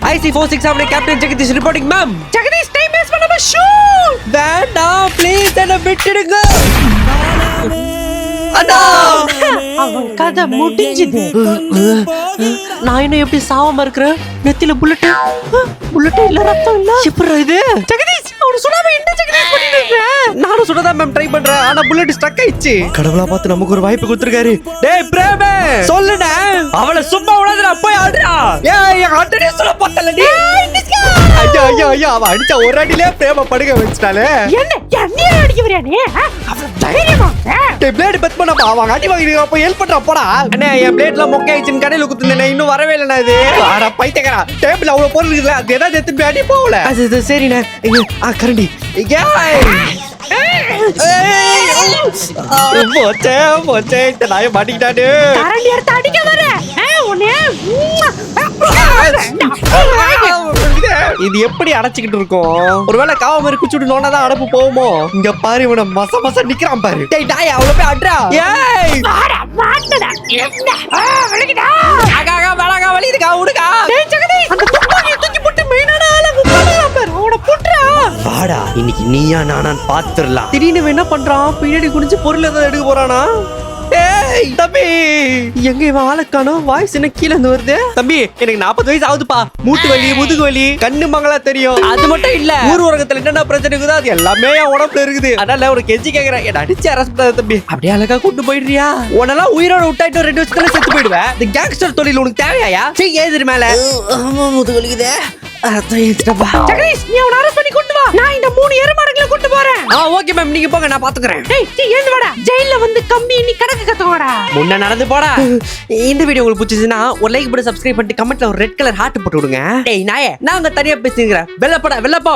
IC467 Captain Jagadish reporting, ma'am. Jagadish time waste பண்ணாம shoot. வேண்டாம் please என்ன விட்டுடுங்க. அண்ணா அவன் கதை முடிஞ்சது. நான் என்ன எப்படி சாவாம இருக்கிறேன்? நெத்தில புல்லட் இல்ல, ரத்தம் இல்ல. எப்படி இது? ஜெகதீஷ் அவன சுடாம என்ன ஜெகதீஷ் பண்ணிட்டு இருக்க? நானும் சுடதான் மேம் ட்ரை பண்றேன். ஆனா புல்லட் ஸ்டக் ஆயிடுச்சு. கடவுளா பார்த்து நமக்கு ஒரு வாய்ப்பு கொடுத்திருக்காரு. டேய் பிரேமே சொல்லுடா. அவளை சும்மா விடாதடா, போய் ஆடுடா. ஏய் என் அட்டனே சொல்ல பார்த்தல நீ. ஐயோ அவ அடிச்ச ஒரு அடியிலே பிரேம படுக வச்சிட்டாளே. என்ன அடிக்க வரியா நீ? அவள தைரியமா டேய் பிளேட் பத் பண்ணப்பா. அவன் அடி வாங்கிட்டு அப்ப ஹெல்ப் பண்றா போடா. அண்ணே என் பிளேட்ல மொக்க ஆயிடுச்சுன்னு கடையில குத்துனேனே, இன்னும் வரவே இல்லனா இது. அட பைத்தியக்காரா, டேபிள்ல அவ்வளவு பொருள் இருக்குல, அது ஏதாவது எடுத்து போய் அடி போவல. அது சரிண்ணே. கரண்டி போச்சே இந்த நாயை மாட்டிக்கிட்டானு. கரண்டி எடுத்து அடிக்க வர உன்னை இது எப்படி அடைச்சிக்கிட்டு இருக்கும்? ஒருவேளை காவ மாதிரி குச்சிட்டு நோண்டாதான் அடப்பு போகுமோ? இங்க பாரு இவனை மச நிக்கிறான் பாரு. டேய் டாய் அவ்வளவு போய் அட்றா. ஏய் ஆடா மாட்டடா என்ன வலிக்குதா? வேணாங்க வலிக்குதுக்கா விடுக்கா. டேய் ஜெகதீஷ் அந்த துப்பாக்கியை தூக்கி போட்டு மெயினான ஆளை குத்தலாம் பாரு. அவனை புட்றா. வாடா இன்னைக்கு நீயா நானான்னு பாத்துறலாம். திடீர்னு என்ன பண்றான்? பின்னாடி குனிஞ்சு பொருள் ஏதாவது எடுக்க போறானா? ஏய் தம்பி எங்க இவன் ஆளக்கானோ? வாய்ஸ் என்ன கீழ இருந்து வருது? தம்பி எனக்கு 40 வயசு ஆகுதுப்பா. மூட்டு வலி, முதுகு வலி, கண்ணு மங்களா தெரியும். அது மட்டும் இல்ல, ஊர் உலகத்துல என்னென்ன பிரச்சனை இருக்குதோ அது எல்லாமே என் உடம்புல இருக்குது. அதனால ஒரு கெஞ்சி கேக்குறேன், என்ன அடிச்சு அரெஸ்ட் பண்ணாத தம்பி. அப்படியே அழகா கூட்டு போயிடுறியா? உன்னெல்லாம் உயிரோட விட்டாயிட்டு 2 வருஷத்துல செத்து போயிடுவேன். இந்த கேங்ஸ்டர் தொழில் உனக்கு தேவையா? சரி ஏதிரு மேல முதுகு வலிக்குதே. ஜெகதீஷ் நீ அவனை அரெஸ்ட் பண்ணி கொண்டு வா. நான் இந்த 3 எருமாடுகளை கொண்டு போறேன். ஓகே மேம், நீங்க போங்க, நான் பாத்துக்கறேன். டேய் ஏந்து வாடா. ஜெயில்ல வந்து கம்பி நீ கணக்கு கத்துவாடா. முன்ன நடந்து போடா. இந்த வீடியோ உங்களுக்கு பிடிச்சதுன்னா ஒரு லைக் போட்டு சப்ஸ்கிரைப் பண்ணிட்டு கமெண்ட்ல ஒரு ரெட் கலர் ஹார்ட் போட்டு விடுங்க. டேய் நாயே, நான் அங்க தனியா பேசிக்கிறேன். வெள்ளப்போ